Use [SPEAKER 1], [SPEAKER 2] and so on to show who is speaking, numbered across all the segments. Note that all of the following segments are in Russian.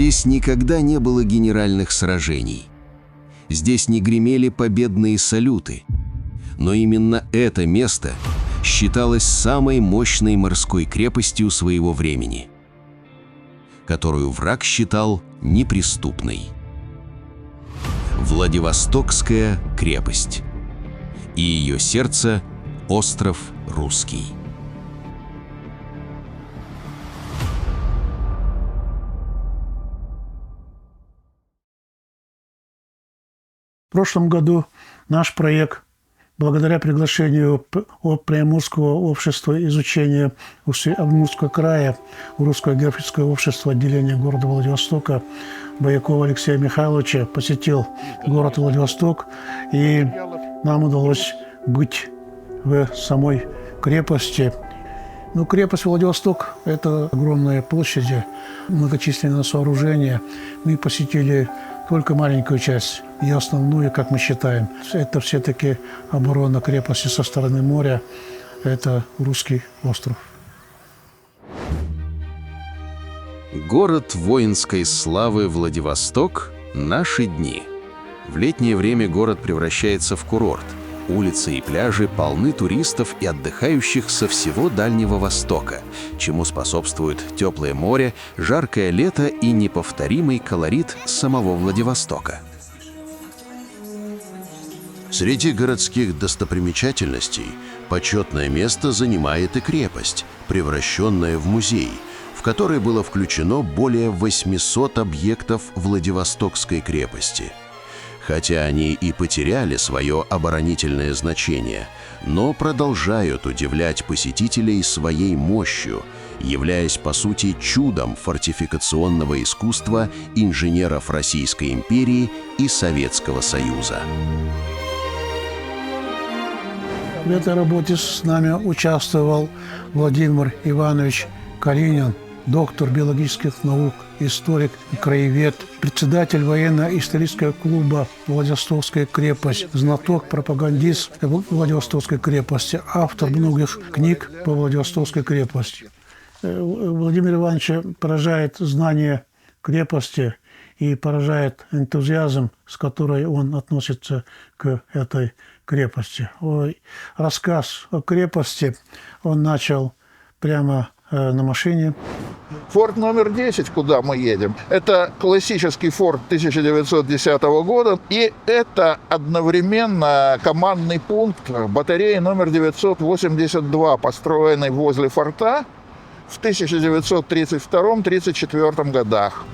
[SPEAKER 1] Здесь никогда не было генеральных сражений. Здесь не гремели победные салюты. Но именно это место считалось самой мощной морской крепостью своего времени, которую враг считал неприступной. Владивостокская крепость. И ее сердце – остров Русский.
[SPEAKER 2] В прошлом году наш проект, благодаря приглашению Приморского общества изучения Амурского края, Русского географического общества отделения города Владивостока, Боякова Алексея Михайловича, посетил город Владивосток, и нам удалось быть в самой крепости. Ну, крепость Владивосток – это огромные площади, многочисленные сооружения. Мы посетили только маленькую часть, и основную, как мы считаем. Это все-таки оборона крепости со стороны моря. Это Русский остров.
[SPEAKER 1] Город воинской славы Владивосток – наши дни. В летнее время город превращается в курорт. Улицы и пляжи полны туристов и отдыхающих со всего Дальнего Востока, чему способствует теплое море, жаркое лето и неповторимый колорит самого Владивостока.
[SPEAKER 3] Среди городских достопримечательностей почетное место занимает и крепость, превращенная в музей, в который было включено более 800 объектов Владивостокской крепости. Хотя они и потеряли свое оборонительное значение, но продолжают удивлять посетителей своей мощью, являясь по сути чудом фортификационного искусства инженеров Российской империи и Советского Союза.
[SPEAKER 2] В этой работе с нами участвовал Владимир Иванович Калинин, доктор биологических наук, историк и краевед, председатель военно-исторического клуба «Владивостокская крепость», знаток, пропагандист Владивостокской крепости, автор многих книг по Владивостокской крепости. Владимир Иванович поражает знание крепости и поражает энтузиазм, с которой он относится к этой крепости. Рассказ о крепости он начал прямо на машине.
[SPEAKER 4] Форт номер 10, куда мы едем, это классический форт 1910 года, и это одновременно командный пункт батареи номер 982, построенный возле форта в 1932-1934 годах.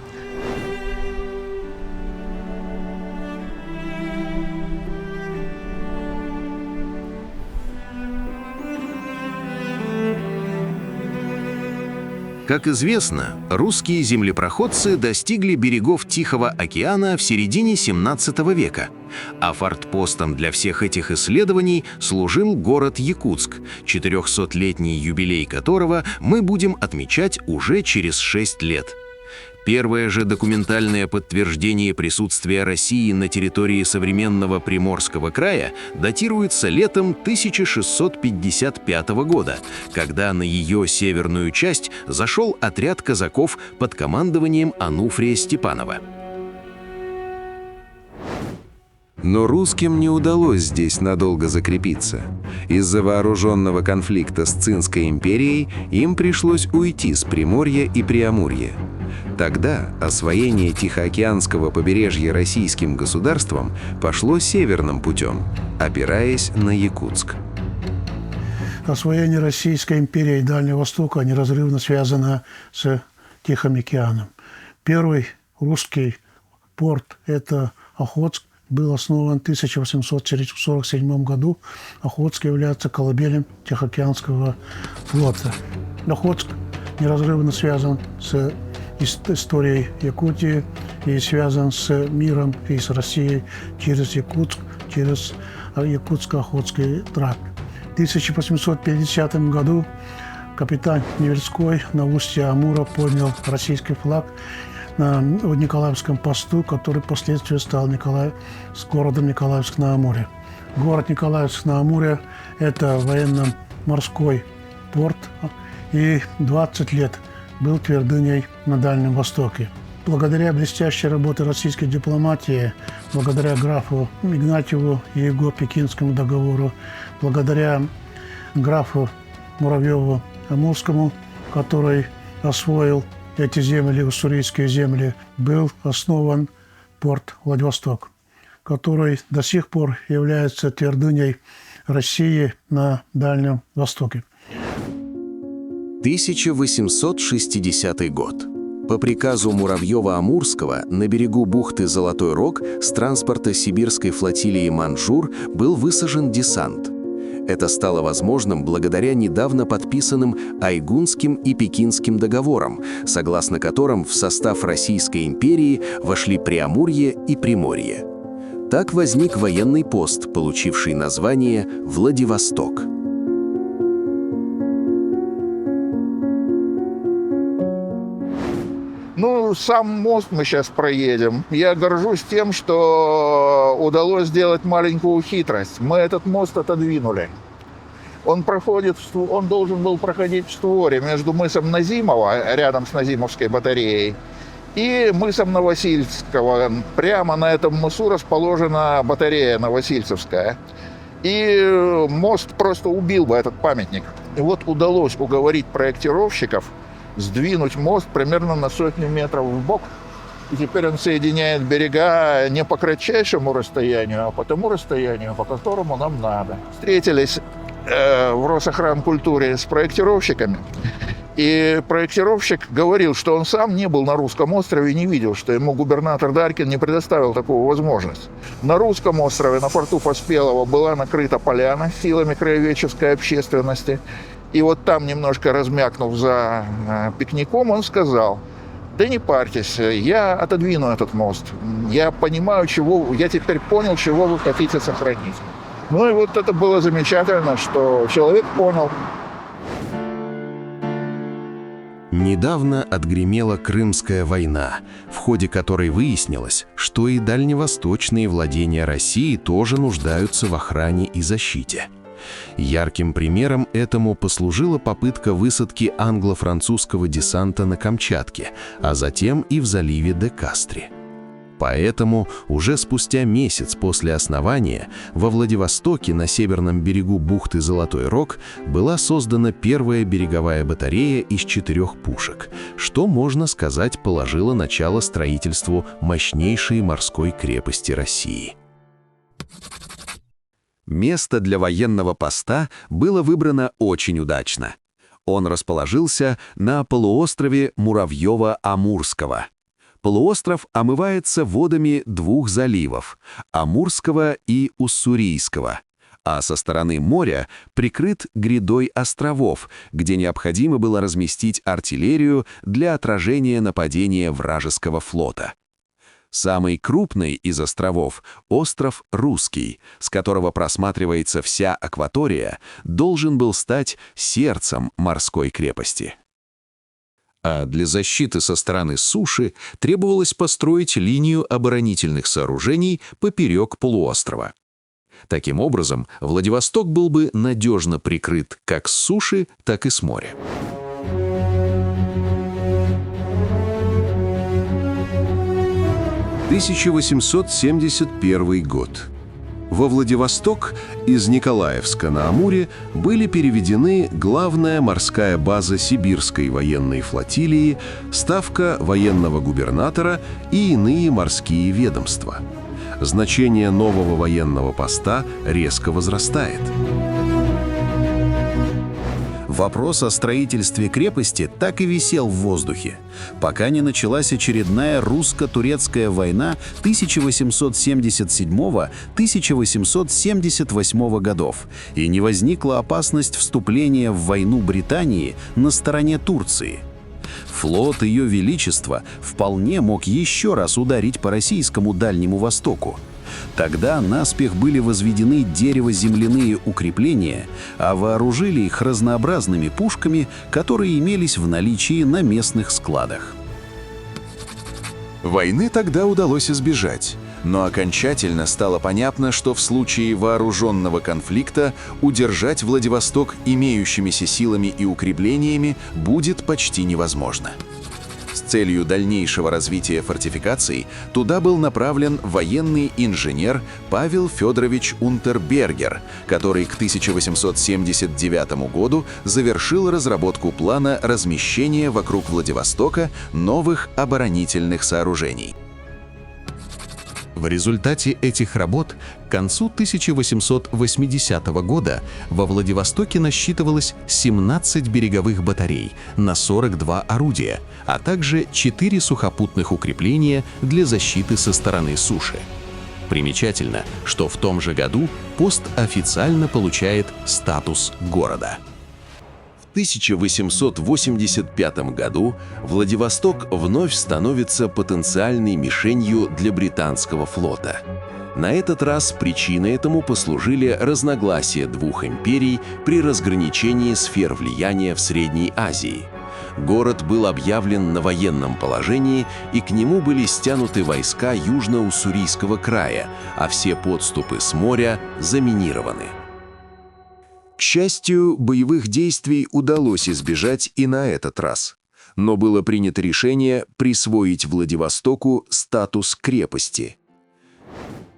[SPEAKER 1] Как известно, русские землепроходцы достигли берегов Тихого океана в середине 17 века, а форпостом для всех этих исследований служил город Якутск, 400-летний юбилей которого мы будем отмечать уже через 6 лет. Первое же документальное подтверждение присутствия России на территории современного Приморского края датируется летом 1655 года, когда на ее северную часть зашел отряд казаков под командованием Ануфрия Степанова.
[SPEAKER 5] Но русским не удалось здесь надолго закрепиться. Из-за вооруженного конфликта с Цинской империей им пришлось уйти с Приморья и Преамурья. Тогда освоение Тихоокеанского побережья российским государством пошло северным путем, опираясь на Якутск.
[SPEAKER 2] Освоение Российской империи Дальнего Востока неразрывно связано с Тихим океаном. Первый русский порт – это Охотск, был основан в 1847 году. Охотск является колыбелью Тихоокеанского флота. Охотск неразрывно связан с историей Якутии и связан с миром и с Россией через Якутск, через Якутско-Охотский тракт. В 1850 году капитан Невельской на устье Амура поднял российский флаг на Николаевском посту, который впоследствии стал с городом Николаевск-на-Амуре. Город Николаевск-на-Амуре – это военно-морской порт, и 20 лет был твердыней на Дальнем Востоке. Благодаря блестящей работе российской дипломатии, благодаря графу Игнатьеву и его Пекинскому договору, благодаря графу Муравьеву-Амурскому, который освоил эти земли, уссурийские земли, был основан порт Владивосток, который до сих пор является твердыней России на Дальнем Востоке.
[SPEAKER 5] 1860 год. По приказу Муравьева-Амурского на берегу бухты Золотой Рог с транспорта сибирской флотилии «Манчжур» был высажен десант. Это стало возможным благодаря недавно подписанным Айгунским и Пекинским договорам, согласно которым в состав Российской империи вошли Преамурье и Приморье. Так возник военный пост, получивший название Владивосток.
[SPEAKER 4] Ну, сам мост мы сейчас проедем. Я горжусь тем, что удалось сделать маленькую хитрость. Мы этот мост отодвинули. Он должен был проходить в створе между мысом Назимова, рядом с Назимовской батареей, и мысом Новосильского. Прямо на этом мысу расположена батарея Новосильцевская. И мост просто убил бы этот памятник. И вот удалось уговорить проектировщиков сдвинуть мост примерно на 100 метров вбок. И теперь он соединяет берега не по кратчайшему расстоянию, а по тому расстоянию, по которому нам надо. Встретились в Росохранкультуре с проектировщиками. И проектировщик говорил, что он сам не был на Русском острове и не видел, что ему губернатор Дарькин не предоставил такую возможность. На Русском острове, на порту Поспелого, была накрыта поляна силами краеведческой общественности. И вот там, немножко размякнув за пикником, он сказал: да не парьтесь, я отодвину этот мост. Я теперь понял, чего вы хотите сохранить. Ну и вот это было замечательно, что человек понял.
[SPEAKER 1] Недавно отгремела Крымская война, в ходе которой выяснилось, что и дальневосточные владения России тоже нуждаются в охране и защите. Ярким примером этому послужила попытка высадки англо-французского десанта на Камчатке, а затем и в заливе де Кастри. Поэтому уже спустя месяц после основания во Владивостоке на северном берегу бухты Золотой Рог была создана первая береговая батарея из 4 пушек, что, можно сказать, положило начало строительству мощнейшей морской крепости России. Место для военного поста было выбрано очень удачно. Он расположился на полуострове Муравьева-Амурского. Полуостров омывается водами 2 заливов – Амурского и Уссурийского, а со стороны моря прикрыт грядой островов, где необходимо было разместить артиллерию для отражения нападения вражеского флота. Самый крупный из островов – остров Русский, с которого просматривается вся акватория, должен был стать сердцем морской крепости. А для защиты со стороны суши требовалось построить линию оборонительных сооружений поперек полуострова. Таким образом, Владивосток был бы надежно прикрыт как с суши, так и с моря. – 1871 год. Во Владивосток из Николаевска на Амуре были переведены главная морская база Сибирской военной флотилии, ставка военного губернатора и иные морские ведомства. Значение нового военного поста резко возрастает. Вопрос о строительстве крепости так и висел в воздухе, пока не началась очередная русско-турецкая война 1877-1878 годов, и не возникла опасность вступления в войну Британии на стороне Турции. Флот Ее Величества вполне мог еще раз ударить по российскому Дальнему Востоку. Тогда наспех были возведены дерево-земляные укрепления, а вооружили их разнообразными пушками, которые имелись в наличии на местных складах. Войны тогда удалось избежать, но окончательно стало понятно, что в случае вооруженного конфликта удержать Владивосток имеющимися силами и укреплениями будет почти невозможно. С
[SPEAKER 5] целью дальнейшего развития фортификаций туда был направлен военный инженер Павел Федорович Унтербергер, который к 1879 году завершил разработку плана размещения вокруг Владивостока новых оборонительных сооружений. В результате этих работ к концу 1880 года во Владивостоке насчитывалось 17 береговых батарей на 42 орудия, а также 4 сухопутных укрепления для защиты со стороны суши. Примечательно, что в том же году пост официально получает статус города. В 1885 году Владивосток вновь становится потенциальной мишенью для британского флота. На этот раз причиной этому послужили разногласия двух империй при разграничении сфер влияния в Средней Азии. Город был объявлен на военном положении, и к нему были стянуты войска Южно-Уссурийского края, а все подступы с моря заминированы. К счастью, боевых действий удалось избежать и на этот раз. Но было принято решение присвоить Владивостоку статус крепости.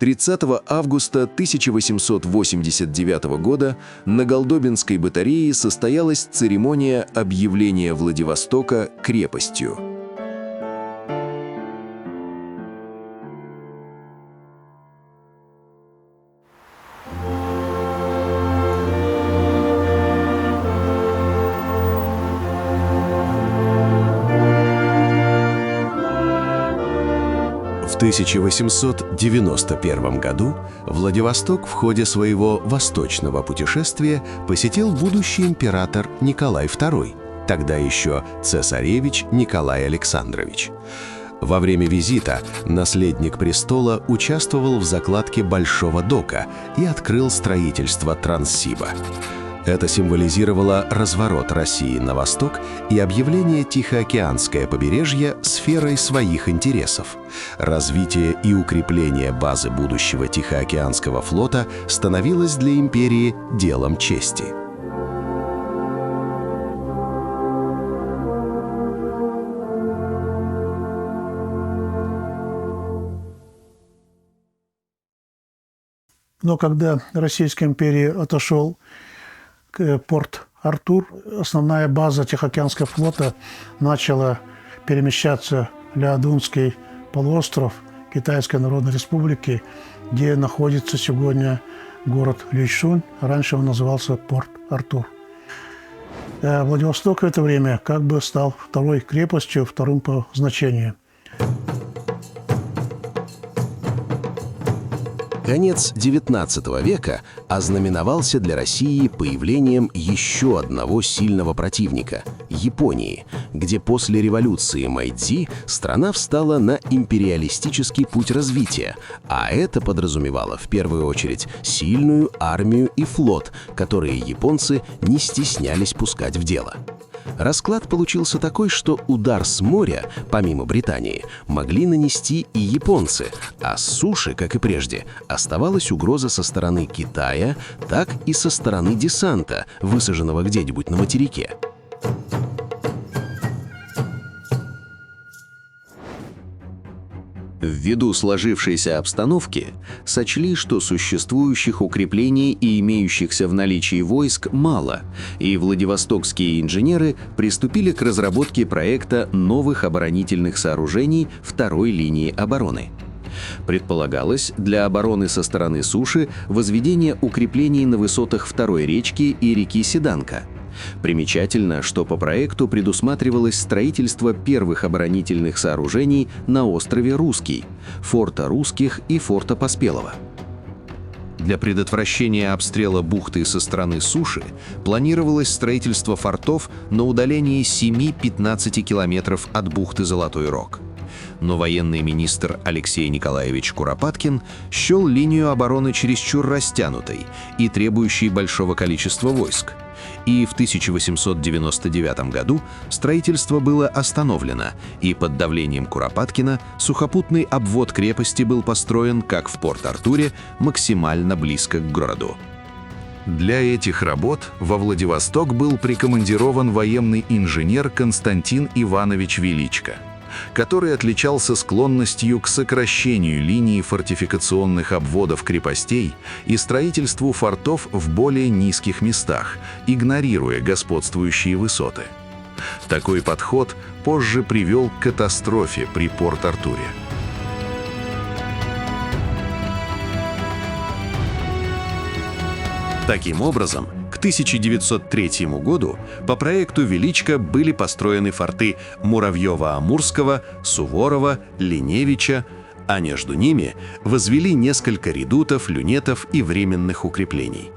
[SPEAKER 5] 30 августа 1889 года на Голдобинской батарее состоялась церемония объявления Владивостока крепостью. В 1891 году Владивосток в ходе своего восточного путешествия посетил будущий император Николай II, тогда еще цесаревич Николай Александрович. Во время визита наследник престола участвовал в закладке Большого дока и открыл строительство Транссиба. Это символизировало разворот России на восток и объявление Тихоокеанское побережье сферой своих интересов. Развитие и укрепление базы будущего Тихоокеанского флота становилось для империи делом чести.
[SPEAKER 2] Но когда Российской империи отошел Порт-Артур, основная база Тихоокеанского флота начала перемещаться в Леодунский полуостров Китайской Народной Республики, где находится сегодня город Лючжун. Раньше он назывался Порт-Артур. Владивосток в это время как бы стал второй крепостью, вторым по значению.
[SPEAKER 3] Конец XIX века ознаменовался для России появлением еще одного сильного противника – Японии, где после революции Мэйдзи страна встала на империалистический путь развития, а это подразумевало в первую очередь сильную армию и флот, которые японцы не стеснялись пускать в дело. Расклад получился такой, что удар с моря, помимо Британии, могли нанести и японцы, а с суши, как и прежде, оставалась угроза со стороны Китая, так и со стороны десанта, высаженного где-нибудь на материке. Ввиду сложившейся обстановки, сочли, что существующих укреплений и имеющихся в наличии войск мало, и владивостокские инженеры приступили к разработке проекта новых оборонительных сооружений второй линии обороны. Предполагалось для обороны со стороны суши возведение укреплений на высотах второй речки и реки Седанка. Примечательно, что по проекту предусматривалось строительство первых оборонительных сооружений на острове Русский, форта Русских и форта Поспелого. Для предотвращения обстрела бухты со стороны суши планировалось строительство фортов на удалении 7-15 километров от бухты Золотой Рог. Но военный министр Алексей Николаевич Куропаткин счел линию обороны чересчур растянутой и требующей большого количества войск. И в 1899 году строительство было остановлено, и под давлением Куропаткина сухопутный обвод крепости был построен, как в Порт-Артуре, максимально близко к городу. Для этих работ во Владивосток был прикомандирован военный инженер Константин Иванович Величко.
[SPEAKER 1] который отличался склонностью к сокращению линии фортификационных обводов крепостей и строительству фортов в более низких местах, игнорируя господствующие высоты. Такой подход позже привел к катастрофе при Порт-Артуре. Таким образом, к 1903 году по проекту Величко были построены форты Муравьева-Амурского, Суворова, Линевича, а между ними возвели несколько редутов, люнетов и временных укреплений.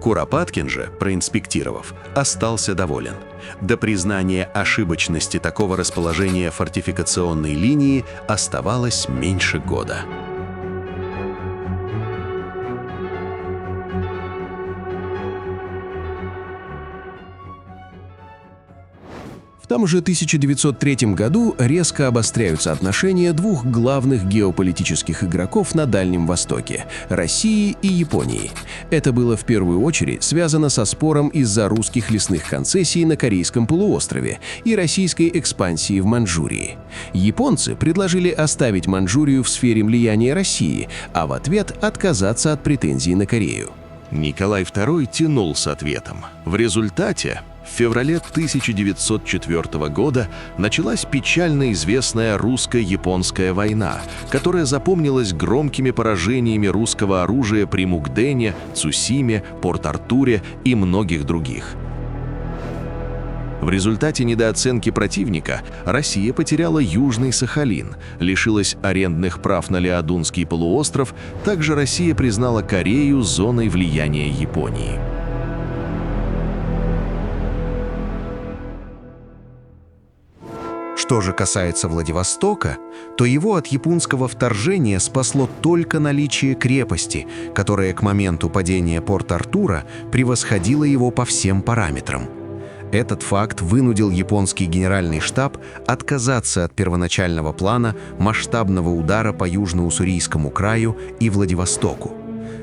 [SPEAKER 1] Куропаткин же, проинспектировав, остался доволен. До признания ошибочности такого расположения фортификационной линии оставалось меньше года.
[SPEAKER 6] В том же 1903 году резко обостряются отношения двух главных геополитических игроков на Дальнем Востоке – России и Японии. Это было в первую очередь связано со спором из-за русских лесных концессий на Корейском полуострове и российской экспансии в Манчжурии. Японцы предложили оставить Манчжурию в сфере влияния России, а в ответ отказаться от претензий на Корею.
[SPEAKER 1] Николай II тянул с ответом. В результате в феврале 1904 года началась печально известная русско-японская война, которая запомнилась громкими поражениями русского оружия при Мукдене, Цусиме, Порт-Артуре и многих других. В результате недооценки противника Россия потеряла Южный Сахалин, лишилась арендных прав на Леодунский полуостров, также Россия признала Корею зоной влияния Японии.
[SPEAKER 7] Что же касается Владивостока, то его от японского вторжения спасло только наличие крепости, которая к моменту падения Порт-Артура превосходила его по всем параметрам. Этот факт вынудил японский генеральный штаб отказаться от первоначального плана масштабного удара по Южно-Уссурийскому краю и Владивостоку.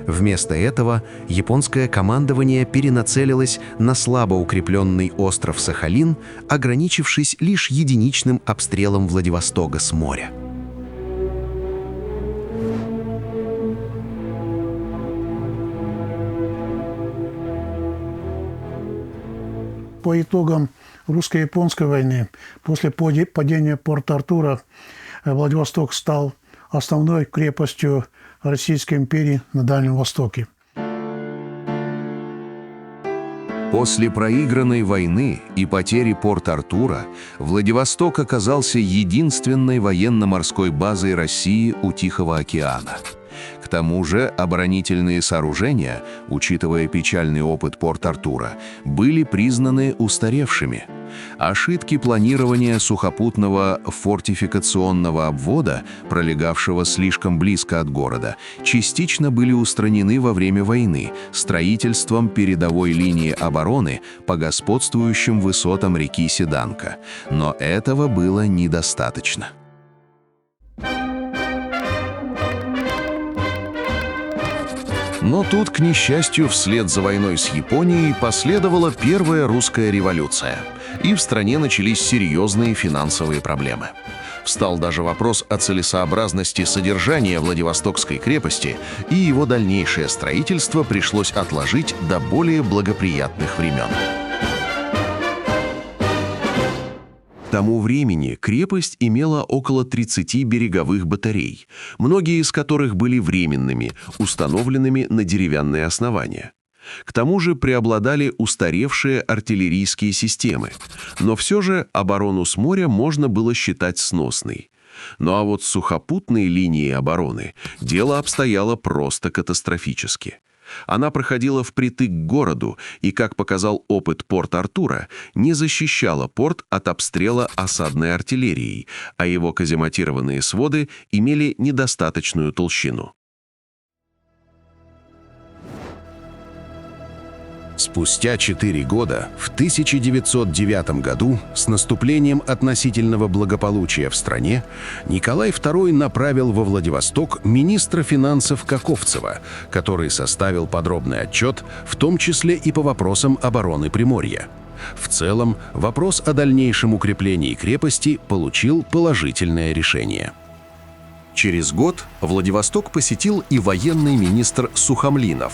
[SPEAKER 7] Вместо этого японское командование перенацелилось на слабо укрепленный остров Сахалин, ограничившись лишь единичным обстрелом Владивостока с моря.
[SPEAKER 2] По итогам русско-японской войны, после падения Порт-Артура, Владивосток стал основной крепостью Российской империи на Дальнем Востоке.
[SPEAKER 1] После проигранной войны и потери Порт-Артура Владивосток оказался единственной военно-морской базой России у Тихого океана. К тому же оборонительные сооружения, учитывая печальный опыт Порт-Артура, были признаны устаревшими. Ошибки планирования сухопутного фортификационного обвода, пролегавшего слишком близко от города, частично были устранены во время войны строительством передовой линии обороны по господствующим высотам реки Седанка. Но этого было недостаточно. Но тут, к несчастью, вслед за войной с Японией последовала первая русская революция, и в стране начались серьезные финансовые проблемы. Встал даже вопрос о целесообразности содержания Владивостокской крепости, и его дальнейшее строительство пришлось отложить до более благоприятных времен. К тому времени крепость имела около 30 береговых батарей, многие из которых были временными, установленными на деревянные основания. К тому же преобладали устаревшие артиллерийские системы, но все же оборону с моря можно было считать сносной. Ну а вот с сухопутной линией обороны дело обстояло просто катастрофически. Она проходила впритык к городу и, как показал опыт Порт-Артура, не защищала порт от обстрела осадной артиллерией, а его казематированные своды имели недостаточную толщину. Спустя 4 года, в 1909 году, с наступлением относительного благополучия в стране, Николай II направил во Владивосток министра финансов Каковцева, который составил подробный отчет, в том числе и по вопросам обороны Приморья.
[SPEAKER 6] В целом, вопрос о дальнейшем укреплении крепости получил положительное решение. Через год Владивосток посетил и военный министр Сухомлинов.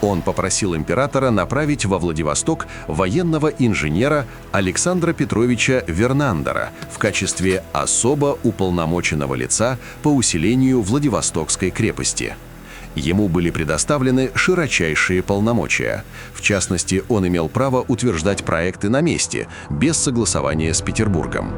[SPEAKER 6] Он попросил императора направить во Владивосток военного инженера Александра Петровича Вернандера в качестве особо уполномоченного лица по усилению Владивостокской крепости. Ему были предоставлены широчайшие полномочия. В частности, он имел право утверждать проекты на месте, без согласования с Петербургом.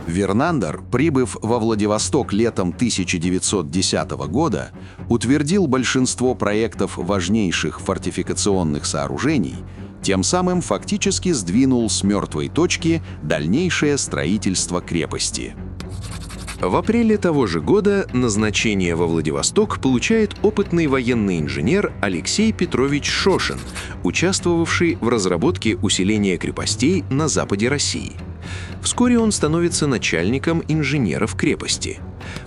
[SPEAKER 6] Вернандер, прибыв во Владивосток летом 1910 года, утвердил большинство проектов важнейших фортификационных сооружений, тем самым фактически сдвинул с мертвой точки дальнейшее строительство крепости.
[SPEAKER 5] В апреле того же года назначение во Владивосток получает опытный военный инженер Алексей Петрович Шошин, участвовавший в разработке усиления крепостей на западе России. Вскоре он становится начальником инженеров крепости.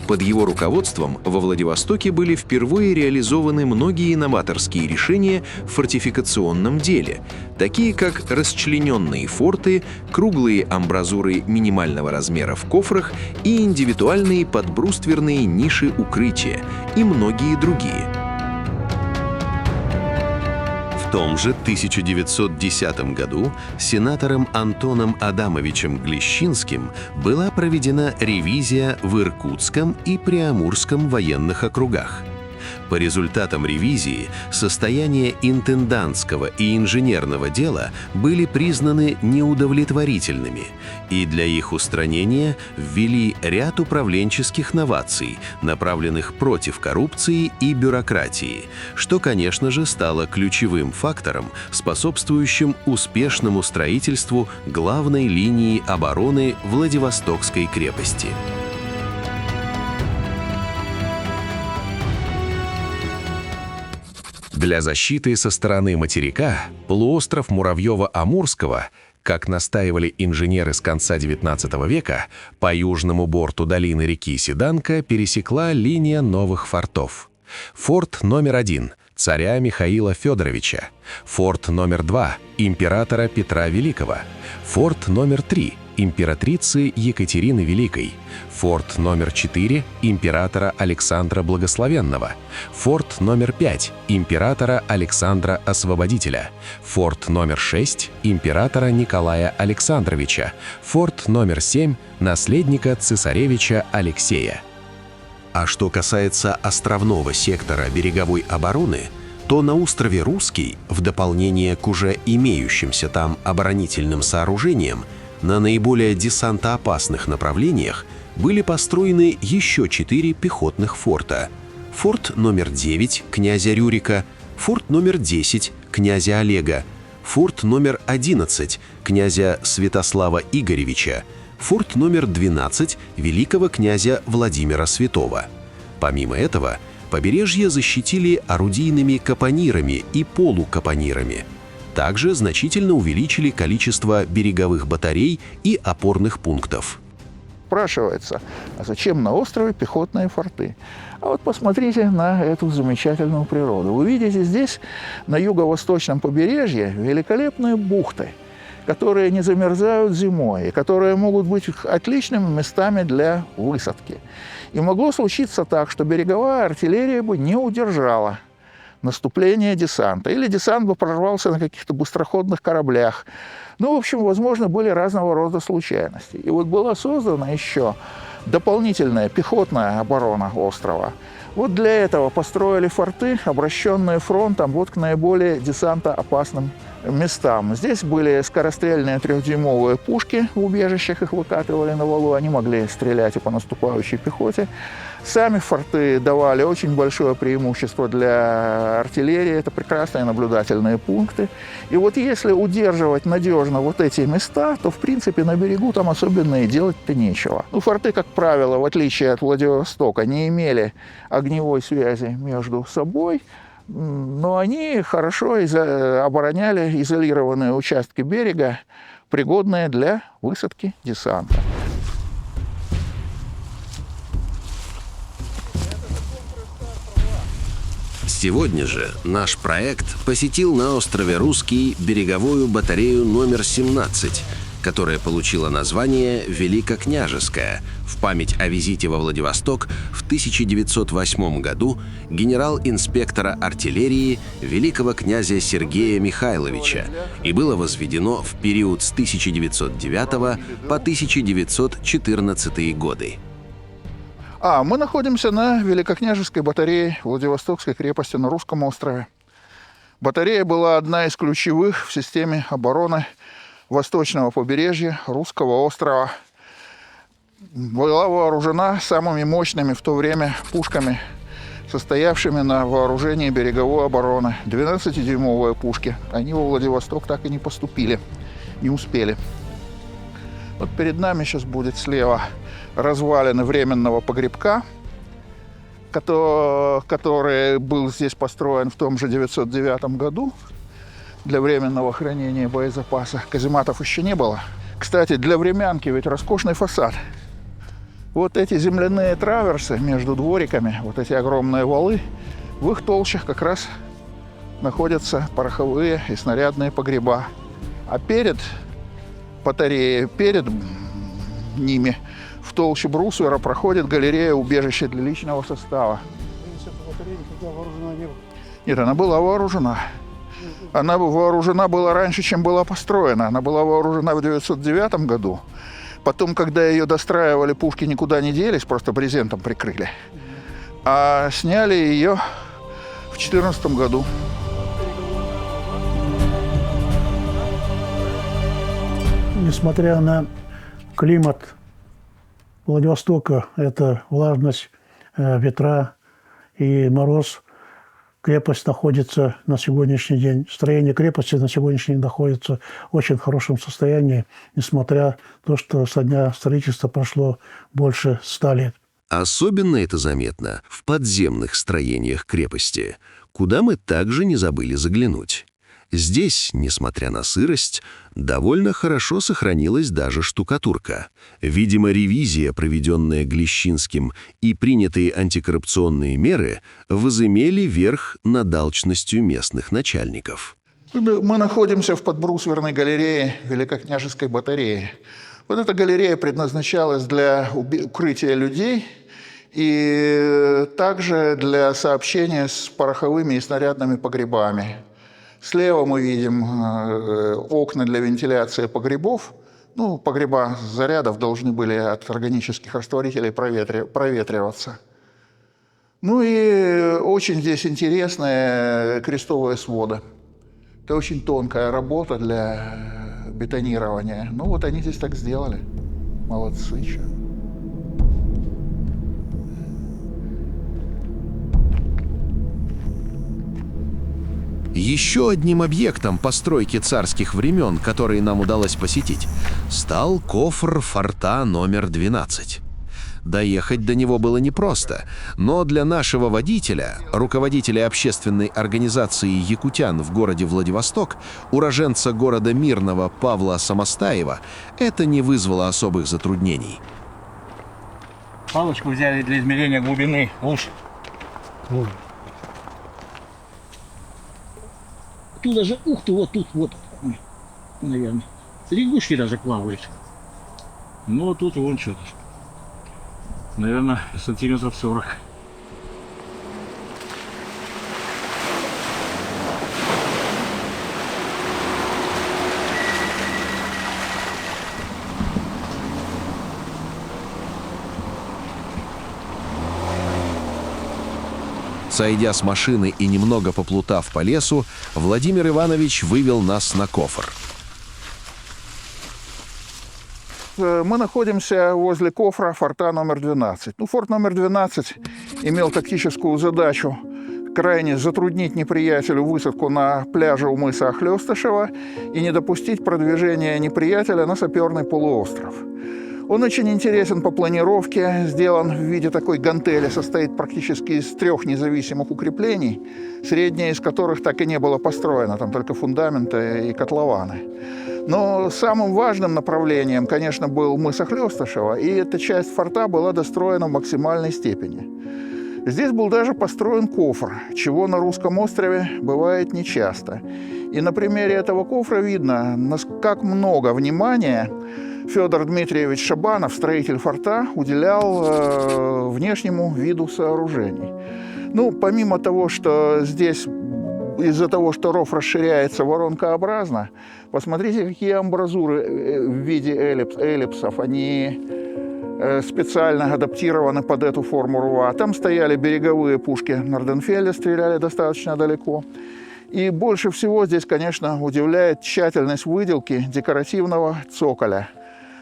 [SPEAKER 5] Под его руководством во Владивостоке были впервые реализованы многие новаторские решения в фортификационном деле, такие как расчлененные форты, круглые амбразуры минимального размера в кофрах и индивидуальные подбрустверные ниши укрытия и многие другие.
[SPEAKER 1] В том же 1910 году сенатором Антоном Адамовичем Глещинским была проведена ревизия в Иркутском и Приамурском военных округах. По результатам ревизии состояние интендантского и инженерного дела были признаны неудовлетворительными, и для их устранения ввели ряд управленческих новаций, направленных против коррупции и бюрократии, что, конечно же, стало ключевым фактором, способствующим успешному строительству главной линии обороны Владивостокской крепости.
[SPEAKER 6] Для защиты со стороны материка полуостров Муравьева-Амурского, как настаивали инженеры с конца XIX века, по южному борту долины реки Седанка пересекла линия новых фортов. Форт номер 1 – царя Михаила Федоровича, форт номер 2 – императора Петра Великого, форт номер 3 – императрицы Екатерины Великой, форт номер 4 – императора Александра Благословенного, форт номер 5 – императора Александра Освободителя, форт номер 6 – императора Николая Александровича, форт номер 7 – наследника цесаревича Алексея.
[SPEAKER 1] А что касается островного сектора береговой обороны, то на острове Русский, в дополнение к уже имеющимся там оборонительным сооружениям, на наиболее десантоопасных направлениях были построены еще 4 пехотных форта. Форт номер 9 князя Рюрика, форт номер 10 князя Олега, форт номер 11 князя Святослава Игоревича, форт номер 12 великого князя Владимира Святого. Помимо этого, побережье защитили орудийными капонирами и полукапонирами. Также значительно увеличили количество береговых батарей и опорных пунктов.
[SPEAKER 4] Спрашивается, а зачем на острове пехотные форты? А вот посмотрите на эту замечательную природу. Вы видите здесь, на юго-восточном побережье, великолепные бухты, которые не замерзают зимой, и которые могут быть отличными местами для высадки. И могло случиться так, что береговая артиллерия бы не удержала наступление десанта, или десант бы прорвался на каких-то быстроходных кораблях. Ну, в общем, возможно, были разного рода случайности. И вот была создана еще дополнительная пехотная оборона острова. Вот для этого построили форты, обращенные фронтом вот к наиболее десантоопасным местам. Здесь были скорострельные 3-дюймовые пушки в убежищах, их выкатывали на валу, они могли стрелять и по наступающей пехоте. Сами форты давали очень большое преимущество для артиллерии, это прекрасные наблюдательные пункты. И вот если удерживать надежно вот эти места, то, в принципе, на берегу там особенно и делать-то нечего. Ну, форты, как правило, в отличие от Владивостока, не имели огневой связи между собой, но они хорошо обороняли изолированные участки берега, пригодные для высадки десанта.
[SPEAKER 1] Сегодня же наш проект посетил на острове Русский береговую батарею номер 17, которая получила название «Великокняжеская» в память о визите во Владивосток в 1908 году генерал-инспектора артиллерии великого князя Сергея Михайловича и было возведено в период с 1909 по 1914 годы.
[SPEAKER 4] Мы находимся на Великокняжеской батарее Владивостокской крепости на Русском острове. Батарея была одна из ключевых в системе обороны восточного побережья Русского острова. Была вооружена самыми мощными в то время пушками, состоявшими на вооружении береговой обороны. 12-дюймовые пушки. Они во Владивосток так и не поступили, не успели. Вот перед нами сейчас будет слева развалины временного погребка, который был здесь построен в том же 1909 году для временного хранения боезапаса. Казематов еще не было. Кстати, для времянки ведь роскошный фасад. Вот эти земляные траверсы между двориками, вот эти огромные валы, в их толщах как раз находятся пороховые и снарядные погреба. А перед батареей, перед ними в толще бруствера проходит галерея убежища для личного состава. Нет, она была вооружена. Она вооружена была раньше, чем была построена. Она была вооружена в 1909 году. Потом, когда ее достраивали, пушки никуда не делись, просто брезентом прикрыли. А сняли ее в 2014 году.
[SPEAKER 2] Несмотря на климат Владивостока, это влажность, ветра и мороз, крепость находится на сегодняшний день, строение крепости на сегодняшний день находится в очень хорошем состоянии, несмотря на то, что со дня строительства прошло больше 100 лет.
[SPEAKER 1] Особенно это заметно в подземных строениях крепости, куда мы также не забыли заглянуть. Здесь, несмотря на сырость, довольно хорошо сохранилась даже штукатурка. Видимо, ревизия, проведенная Глещинским, и принятые антикоррупционные меры возымели верх над алчностью местных начальников.
[SPEAKER 4] Мы находимся в подбрусверной галерее Великокняжеской батареи. Вот эта галерея предназначалась для укрытия людей и также для сообщения с пороховыми и снарядными погребами. Слева мы видим окна для вентиляции погребов. Погреба зарядов должны были от органических растворителей проветриваться. И очень здесь интересные крестовые своды. Это очень тонкая работа для бетонирования. Вот они здесь так сделали. Молодцы еще.
[SPEAKER 6] Еще одним объектом постройки царских времен, который нам удалось посетить, стал кофр форта номер 12. Доехать до него было непросто, но для нашего водителя, руководителя общественной организации якутян в городе Владивосток, уроженца города Мирного Павла Самостаева, это не вызвало особых затруднений.
[SPEAKER 8] Палочку взяли для измерения глубины луж. Тут даже, ух ты, вот тут, наверное. Лягушки даже плавают. Тут вон что-то. Наверное, сантиметров 40.
[SPEAKER 6] Сойдя с машины и немного поплутав по лесу, Владимир Иванович вывел нас на кофр.
[SPEAKER 4] Мы находимся возле кофра форта номер 12. Форт номер 12 имел тактическую задачу крайне затруднить неприятелю высадку на пляже у мыса Охлёстышева и не допустить продвижения неприятеля на саперный полуостров. Он очень интересен по планировке, сделан в виде такой гантели, состоит практически из 3 независимых укреплений, среднее из которых так и не было построено, там только фундаменты и котлованы. Но самым важным направлением, конечно, был мыс Охлёстышева, и эта часть форта была достроена в максимальной степени. Здесь был даже построен кофр, чего на русском острове бывает нечасто. И на примере этого кофра видно, как много внимания Федор Дмитриевич Шабанов, строитель форта, уделял внешнему виду сооружений. Ну, помимо того, что здесь из-за того, что ров расширяется воронкообразно, посмотрите, какие амбразуры в виде эллипсов. Они специально адаптированы под эту форму рва. Там стояли береговые пушки Норденфельда, стреляли достаточно далеко. И больше всего здесь, конечно, удивляет тщательность выделки декоративного цоколя.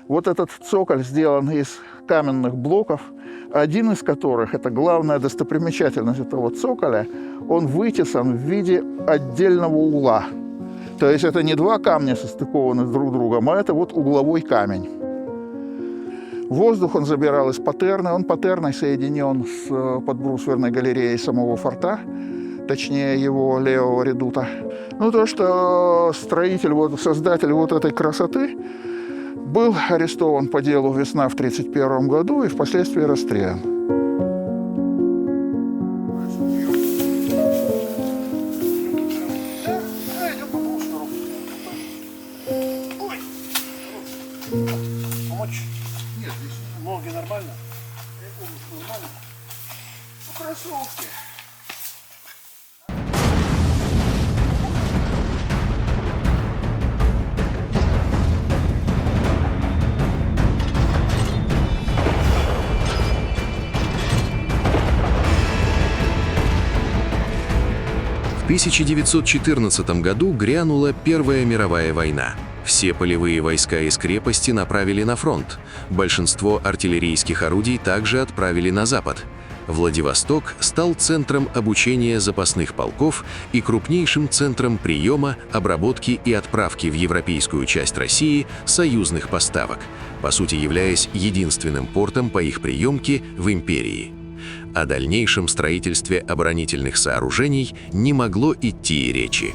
[SPEAKER 4] Вот этот цоколь сделан из каменных блоков, один из которых, это главная достопримечательность этого цоколя, он вытесан в виде отдельного угла. То есть это не два камня состыкованы друг с другом, а это вот угловой камень. Воздух он забирал из патерны, он патерной соединен с подбрусверной галереей самого форта, точнее его левого редута. Ну, то, что строитель, создатель вот этой красоты был арестован по делу «Весна» в 1931 году и впоследствии расстрелян.
[SPEAKER 2] Нет, здесь ноги нормально? Нормально? Ну, кроссовки.
[SPEAKER 1] В 1914 году грянула Первая мировая война. Все полевые войска из крепости направили на фронт. Большинство артиллерийских орудий также отправили на запад. Владивосток стал центром обучения запасных полков и крупнейшим центром приема, обработки и отправки в европейскую часть России союзных поставок, по сути являясь единственным портом по их приемке в империи. О дальнейшем строительстве оборонительных сооружений не могло идти и речи.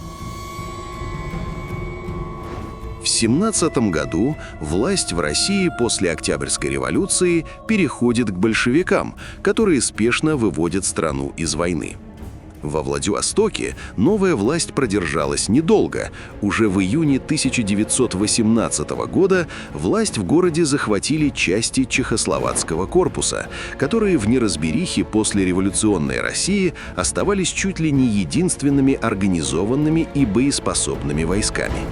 [SPEAKER 1] В 17 году власть в России после Октябрьской революции переходит к большевикам, которые спешно выводят страну из войны. Во Владивостоке новая власть продержалась недолго. Уже в июне 1918 года власть в городе захватили части Чехословацкого корпуса, которые в неразберихе после революционной России оставались чуть ли не единственными организованными и боеспособными войсками.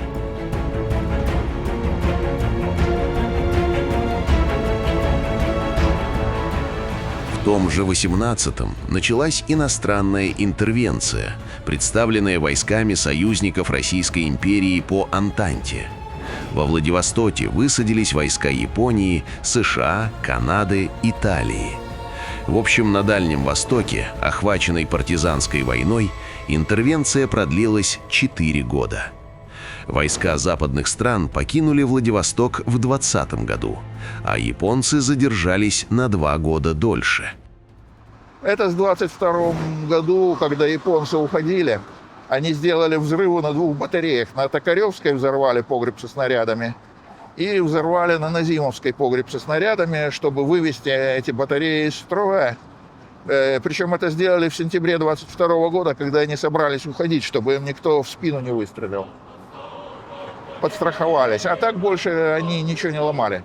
[SPEAKER 1] В том же 18-м началась иностранная интервенция, представленная войсками союзников Российской империи по Антанте. Во Владивостоке высадились войска Японии, США, Канады, Италии. В общем, на Дальнем Востоке, охваченной партизанской войной, интервенция продлилась 4 года. Войска западных стран покинули Владивосток в 20 году, а японцы задержались на 2 года дольше.
[SPEAKER 4] Это в 22 году, когда японцы уходили, они сделали взрывы на 2 батареях. На Токаревской взорвали погреб со снарядами и взорвали на Назимовской погреб со снарядами, чтобы вывести эти батареи из строя. Причем это сделали в сентябре 22 года, когда они собрались уходить, чтобы им никто в спину не выстрелил. Подстраховались, а так больше они ничего не ломали.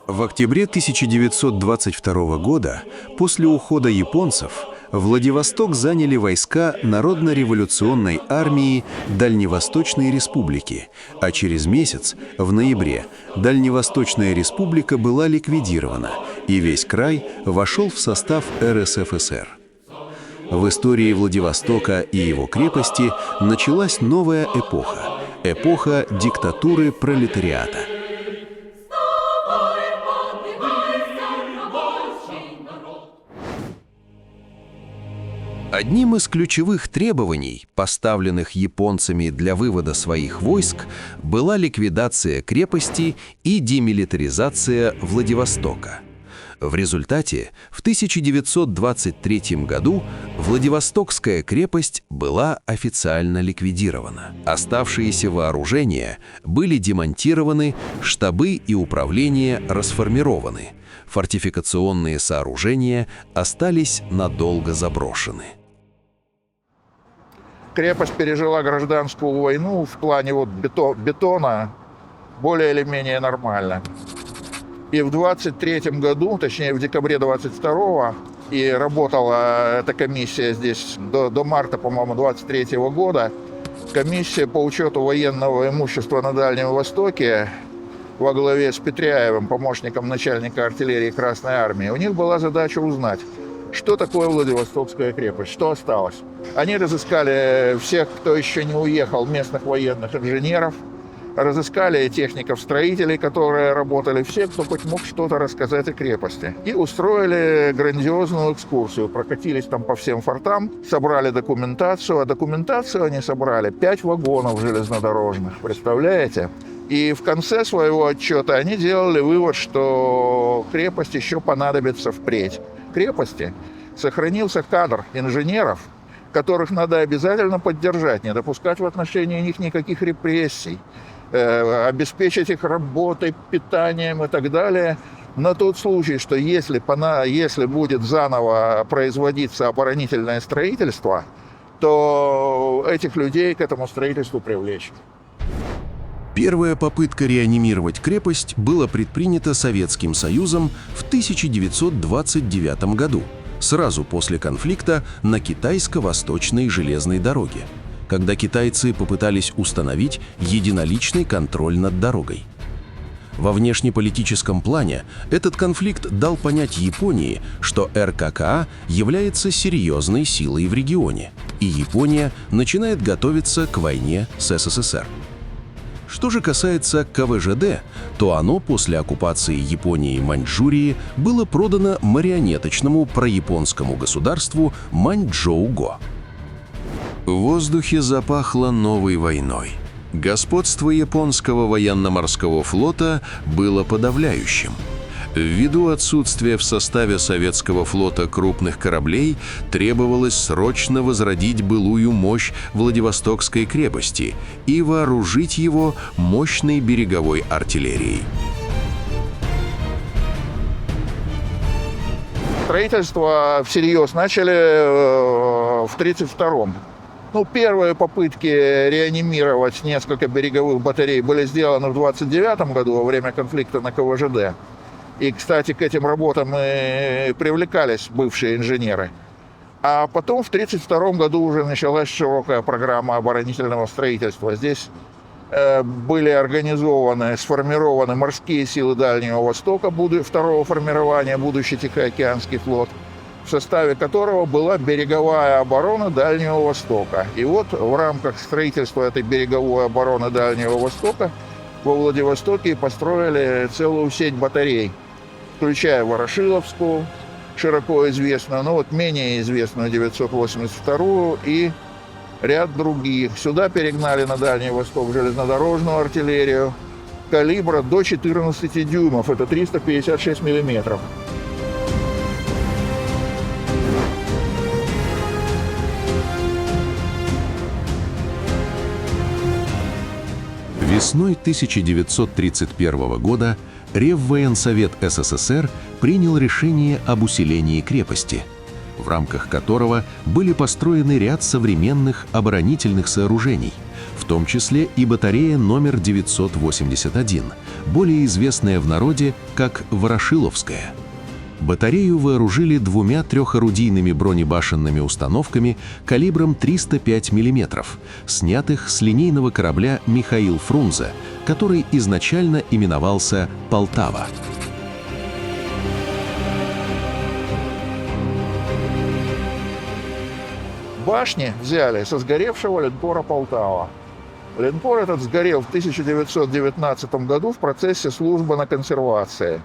[SPEAKER 7] В октябре 1922 года, после ухода японцев, Владивосток заняли войска Народно-революционной армии Дальневосточной Республики, а через месяц, в ноябре, Дальневосточная Республика была ликвидирована, и весь край вошел в состав РСФСР. В истории Владивостока и его крепости началась новая эпоха – эпоха диктатуры пролетариата.
[SPEAKER 1] Одним из ключевых требований, поставленных японцами для вывода своих войск, была ликвидация крепости и демилитаризация Владивостока. В результате в 1923 году Владивостокская крепость была официально ликвидирована. Оставшиеся вооружения были демонтированы, штабы и управления расформированы.
[SPEAKER 5] Фортификационные сооружения остались надолго заброшены.
[SPEAKER 4] Крепость пережила гражданскую войну в плане вот бетона более или менее нормально. И в 23-м году, точнее в декабре 22-го, и работала эта комиссия здесь до марта, по-моему, 23-го года, комиссия по учету военного имущества на Дальнем Востоке во главе с Петряевым, помощником начальника артиллерии Красной Армии. У них была задача узнать, что такое Владивостокская крепость, что осталось. Они разыскали всех, кто еще не уехал, местных военных инженеров, разыскали техников-строителей, которые работали, все, кто хоть мог что-то рассказать о крепости. И устроили грандиозную экскурсию. Прокатились там по всем фортам, собрали документацию. А документацию они собрали 5 вагонов железнодорожных, представляете? И в конце своего отчета они делали вывод, что крепость еще понадобится впредь. Крепости сохранился кадр инженеров, которых надо обязательно поддержать, не допускать в отношении них никаких репрессий, обеспечить их работой, питанием и так далее. На тот случай, что если будет заново производиться оборонительное строительство, то этих людей к этому строительству привлечь.
[SPEAKER 6] Первая попытка реанимировать крепость была предпринята Советским Союзом в 1929 году, сразу после конфликта на Китайско-Восточной железной дороге, когда китайцы попытались установить единоличный контроль над дорогой. Во внешнеполитическом плане этот конфликт дал понять Японии, что РККА является серьезной силой в регионе, и Япония начинает готовиться к войне с СССР. Что же касается КВЖД, то оно после оккупации Японии Маньчжурии было продано марионеточному прояпонскому государству Маньчжоу-го.
[SPEAKER 5] В воздухе запахло новой войной. Господство японского военно-морского флота было подавляющим. Ввиду отсутствия в составе советского флота крупных кораблей, требовалось срочно возродить былую мощь Владивостокской крепости и вооружить его мощной береговой артиллерией.
[SPEAKER 4] Строительство всерьез начали в 1932-м. Первые попытки реанимировать несколько береговых батарей были сделаны в 1929 году во время конфликта на КВЖД. И, кстати, к этим работам и привлекались бывшие инженеры. А потом в 1932 году уже началась широкая программа оборонительного строительства. Здесь были организованы, сформированы морские силы Дальнего Востока, второго формирования, будущий Тихоокеанский флот, в составе которого была береговая оборона Дальнего Востока. И вот в рамках строительства этой береговой обороны Дальнего Востока во Владивостоке построили целую сеть батарей, включая Ворошиловскую, широко известную, но менее известную 982-ю и ряд других. Сюда перегнали на Дальний Восток железнодорожную артиллерию калибра до 14 дюймов, это 356 миллиметров.
[SPEAKER 6] Весной 1931 года Реввоенсовет СССР принял решение об усилении крепости, в рамках которого были построены ряд современных оборонительных сооружений, в том числе и батарея номер 981, более известная в народе как Ворошиловская. Батарею вооружили 2 трехорудийными бронебашенными установками калибром 305 мм, снятых с линейного корабля «Михаил Фрунзе», который изначально именовался «Полтава».
[SPEAKER 4] Башни взяли со сгоревшего линкора «Полтава». Линкор этот сгорел в 1919 году в процессе службы на консервации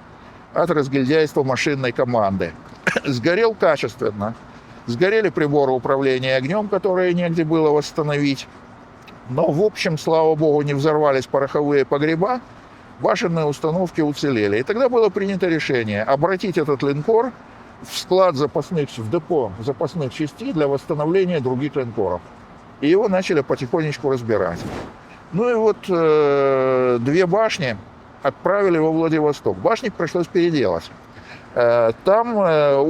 [SPEAKER 4] от разгильдяйства машинной команды. Сгорел качественно. Сгорели приборы управления огнем, которые негде было восстановить. Но, в общем, слава богу, не взорвались пороховые погреба, башенные установки уцелели. И тогда было принято решение обратить этот линкор в склад в депо запасных частей для восстановления других линкоров. И его начали потихонечку разбирать. Ну и вот 2 башни отправили во Владивосток. Башни пришлось переделать. Там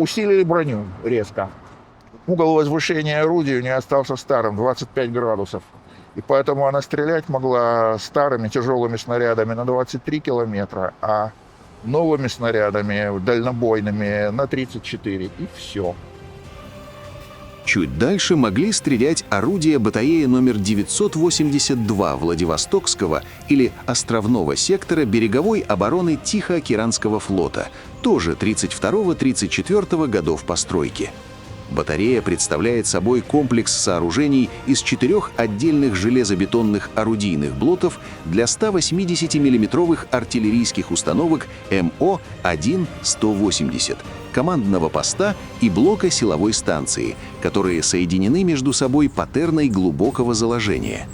[SPEAKER 4] усилили броню резко. Угол возвышения орудия не остался старым, 25 градусов. И поэтому она стрелять могла старыми тяжелыми снарядами на 23 километра, а новыми снарядами, дальнобойными, на 34. И все.
[SPEAKER 1] Чуть дальше могли стрелять орудия батареи номер 982 Владивостокского или островного сектора береговой обороны Тихоокеанского флота, тоже 32-34 годов постройки. Батарея представляет собой комплекс сооружений из 4 отдельных железобетонных орудийных блоков для 180 миллиметровых артиллерийских установок МО-1-180, командного поста и блока силовой станции, которые соединены между собой паттерной глубокого заложения.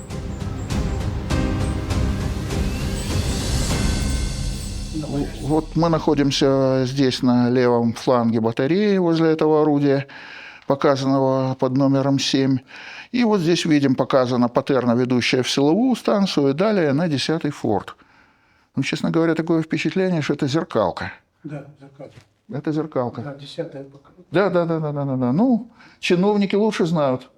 [SPEAKER 4] Вот мы находимся здесь на левом фланге батареи возле этого орудия, показанного под номером 7. И вот здесь видим показана паттерна, ведущая в силовую станцию, и далее на 10-й форт. Ну, честно говоря, такое впечатление, что это зеркалка.
[SPEAKER 2] Да, зеркальце.
[SPEAKER 4] Это зеркалка.
[SPEAKER 2] Да, 10-е.
[SPEAKER 4] Да. Ну, чиновники лучше знают.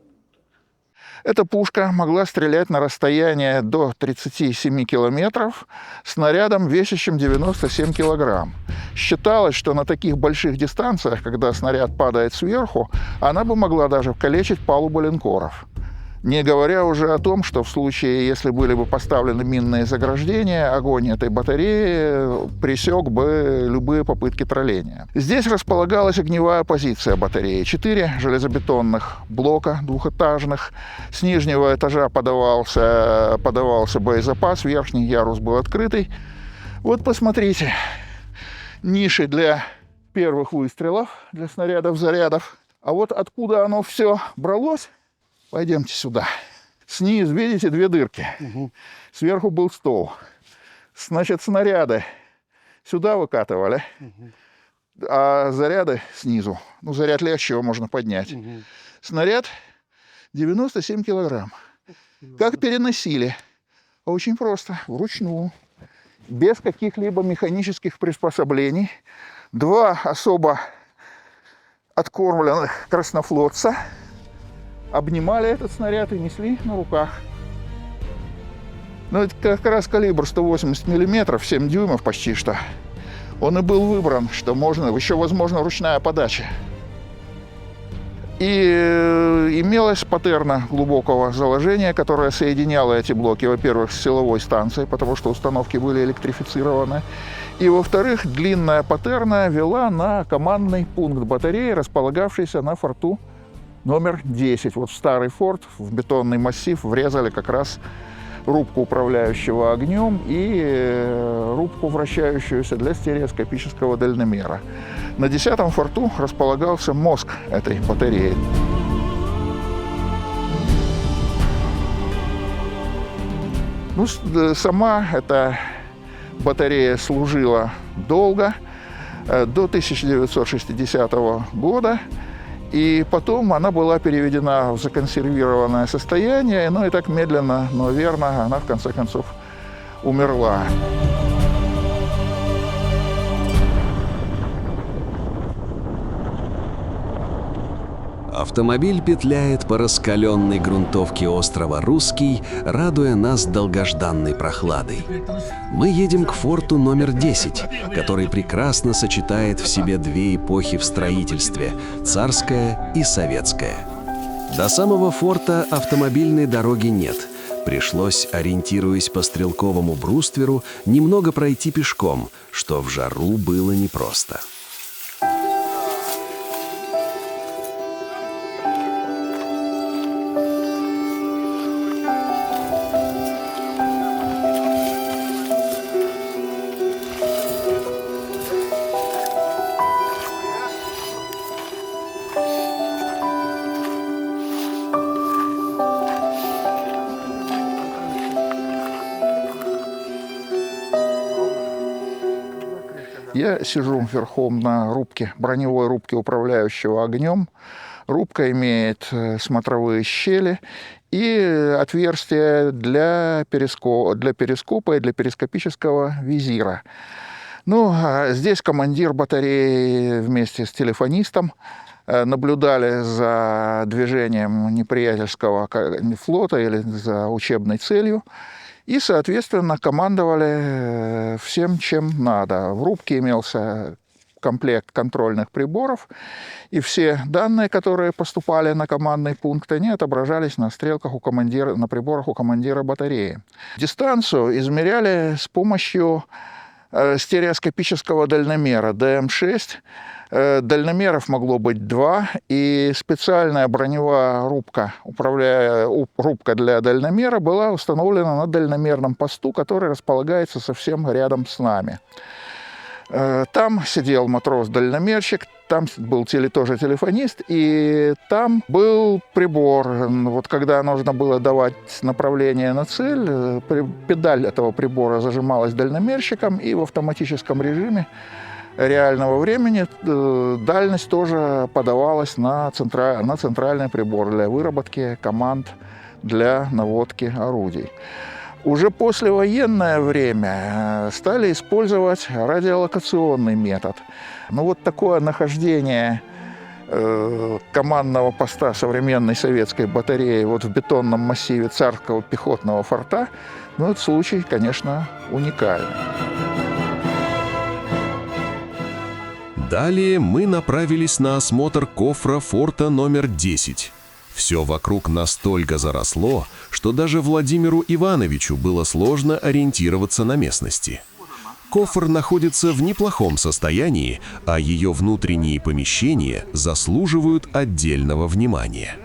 [SPEAKER 4] Эта пушка могла стрелять на расстояние до 37 километров снарядом, весящим 97 килограмм. Считалось, что на таких больших дистанциях, когда снаряд падает сверху, она бы могла даже калечить палубу линкоров. Не говоря уже о том, что в случае, если были бы поставлены минные заграждения, огонь этой батареи пресек бы любые попытки тролления. Здесь располагалась огневая позиция батареи. 4 железобетонных блока двухэтажных. С нижнего этажа подавался боезапас, верхний ярус был открытый. Вот посмотрите, ниши для первых выстрелов, для снарядов-зарядов. А вот откуда оно все бралось? Пойдемте сюда. Снизу, видите, 2 дырки. Сверху был стол. Значит, снаряды сюда выкатывали, а заряды снизу. Ну, заряд легче, его можно поднять. Снаряд 97 килограмм. Как переносили? Очень просто, вручную. Без каких-либо механических приспособлений. 2 особо откормленных краснофлотца обнимали этот снаряд и несли на руках. Ну, это как раз калибр 180 миллиметров, 7 дюймов почти что. Он и был выбран, что можно, еще возможно ручная подача. И имелась паттерна глубокого заложения, которая соединяла эти блоки, во-первых, с силовой станцией, потому что установки были электрифицированы, и, во-вторых, длинная паттерна вела на командный пункт батареи, располагавшийся на форту номер 10. Вот в старый форт, в бетонный массив врезали как раз рубку управляющего огнем и рубку вращающуюся для стереоскопического дальномера. На 10-м форту располагался мозг этой батареи. Ну, сама эта батарея служила долго, до 1960 года. И потом она была переведена в законсервированное состояние, но и так медленно, но верно она в конце концов умерла.
[SPEAKER 6] Автомобиль петляет по раскаленной грунтовке острова Русский, радуя нас долгожданной прохладой. Мы едем к форту номер 10, который прекрасно сочетает в себе 2 эпохи в строительстве – царская и советская. До самого форта автомобильной дороги нет. Пришлось, ориентируясь по стрелковому брустверу, немного пройти пешком, что в жару было непросто.
[SPEAKER 4] Я сижу верхом на рубке, броневой рубке управляющего огнем. Рубка имеет смотровые щели и отверстия для перископа и для перископического визира. Ну, а здесь командир батареи вместе с телефонистом наблюдали за движением неприятельского флота или за учебной целью и, соответственно, командовали всем, чем надо. В рубке имелся комплект контрольных приборов, и все данные, которые поступали на командный пункт, они отображались на стрелках на приборах у командира батареи. Дистанцию измеряли с помощью стереоскопического дальномера ДМ-6. Дальномеров могло быть 2, и специальная броневая рубка, рубка для дальномера, была установлена на дальномерном посту, который располагается совсем рядом с нами. Там сидел матрос-дальномерщик, там был тоже телефонист, и там был прибор. Вот когда нужно было давать направление на цель, педаль этого прибора зажималась дальномерщиком, и в автоматическом режиме реального времени дальность тоже подавалась на центральный прибор для выработки команд для наводки орудий. Уже послевоенное время стали использовать радиолокационный метод. Но вот такое нахождение командного поста современной советской батареи вот в бетонном массиве Царского пехотного форта, ну, этот случай, конечно, уникальный.
[SPEAKER 6] Далее мы направились на осмотр кофра форта номер 10. Все вокруг настолько заросло, что даже Владимиру Ивановичу было сложно ориентироваться на местности. Кофр находится в неплохом состоянии, а ее внутренние помещения заслуживают отдельного внимания.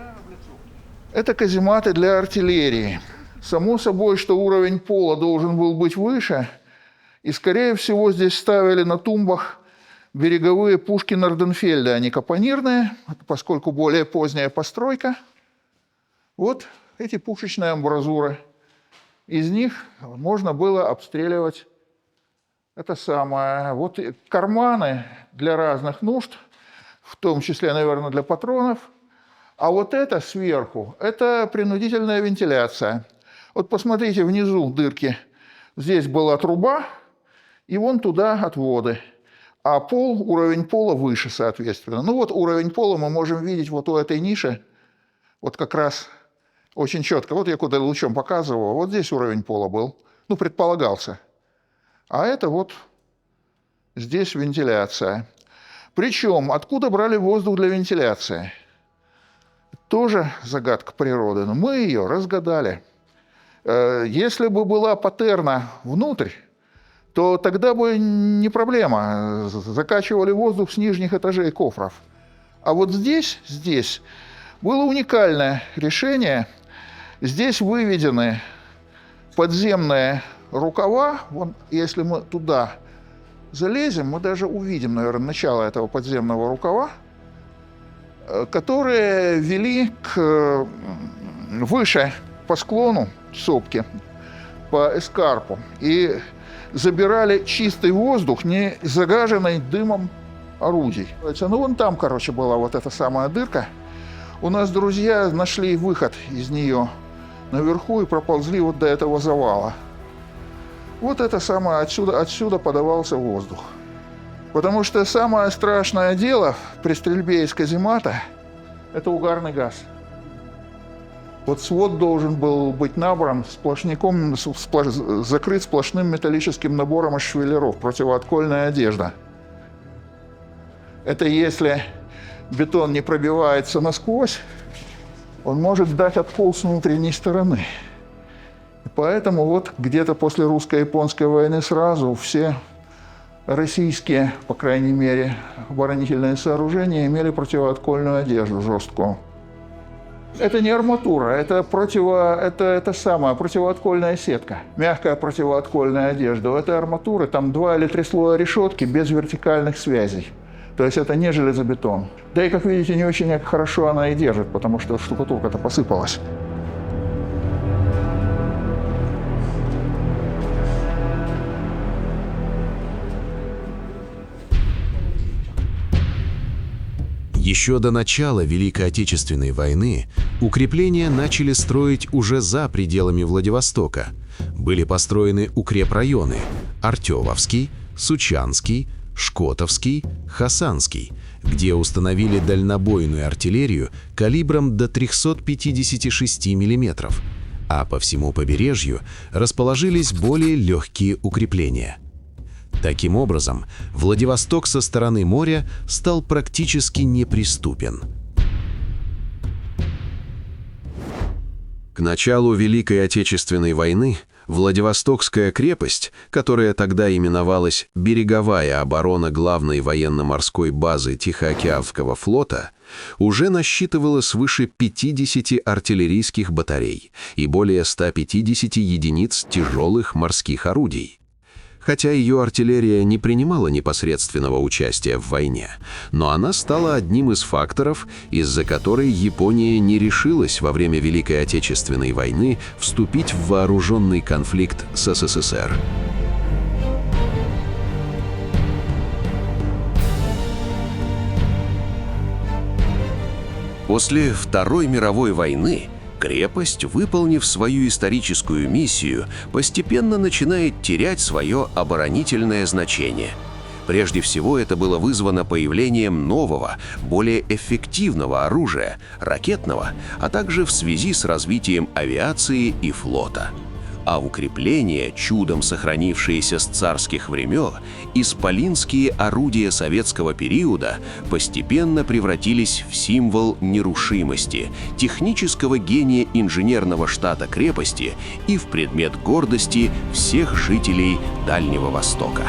[SPEAKER 4] Это казематы для артиллерии. Само собой, что уровень пола должен был быть выше, и, скорее всего, здесь ставили на тумбах береговые пушки Норденфельда, они капонирные, поскольку более поздняя постройка. Вот эти пушечные амбразуры. Из них можно было обстреливать это самое. Вот карманы для разных нужд, в том числе, наверное, для патронов. А вот это сверху, это принудительная вентиляция. Вот посмотрите, внизу дырки. Здесь была труба, и вон туда отводы. А уровень пола выше, соответственно. Ну вот уровень пола мы можем видеть вот у этой ниши, вот как раз очень четко. Вот я куда лучом показывал, вот здесь уровень пола был, ну, предполагался. А это вот здесь вентиляция. Причем, откуда брали воздух для вентиляции? Тоже загадка природы, но мы ее разгадали. Если бы была патерна внутрь, то тогда бы не проблема. Закачивали воздух с нижних этажей кофров. А вот здесь было уникальное решение. Здесь выведены подземные рукава. Вон, если мы туда залезем, мы даже увидим, наверное, начало этого подземного рукава, которые вели выше по склону сопки, по эскарпу. И забирали чистый воздух, не загаженный дымом орудий. Ну, вон там, короче, была вот эта самая дырка. У нас друзья нашли выход из нее наверху и проползли вот до этого завала. Вот это самое, отсюда подавался воздух. Потому что самое страшное дело при стрельбе из каземата – это угарный газ. Вот свод должен был быть набран сплошняком, закрыт сплошным металлическим набором из швеллеров, противооткольная одежда. Это если бетон не пробивается насквозь, он может дать откол с внутренней стороны. И поэтому вот где-то после русско-японской войны сразу все российские, по крайней мере, оборонительные сооружения имели противооткольную одежду жесткую. Это не арматура, это противооткольная сетка, мягкая противооткольная одежда. У этой арматуры там 2 или 3 слоя решетки без вертикальных связей. То есть это не железобетон. Да и, как видите, не очень хорошо она и держит, потому что штукатурка-то посыпалась.
[SPEAKER 7] Еще до начала Великой Отечественной войны укрепления начали строить уже за пределами Владивостока. Были построены укрепрайоны – Артемовский, Сучанский, Шкотовский, Хасанский, где установили дальнобойную артиллерию калибром до 356 мм, а по всему побережью расположились более легкие укрепления. Таким образом, Владивосток со стороны моря стал практически неприступен.
[SPEAKER 5] К началу Великой Отечественной войны Владивостокская крепость, которая тогда именовалась «Береговая оборона главной военно-морской базы Тихоокеанского флота», уже насчитывала свыше 50 артиллерийских батарей и более 150 единиц тяжелых морских орудий. Хотя ее артиллерия не принимала непосредственного участия в войне, но она стала одним из факторов, из-за которой Япония не решилась во время Великой Отечественной войны вступить в вооруженный конфликт с СССР.
[SPEAKER 1] После Второй мировой войны крепость, выполнив свою историческую миссию, постепенно начинает терять свое оборонительное значение. Прежде всего, это было вызвано появлением нового, более эффективного оружия, ракетного, а также в связи с развитием авиации и флота. А укрепления, чудом сохранившиеся с царских времен, исполинские орудия советского периода постепенно превратились в символ нерушимости, технического гения инженерного штата крепости и в предмет гордости всех жителей Дальнего Востока.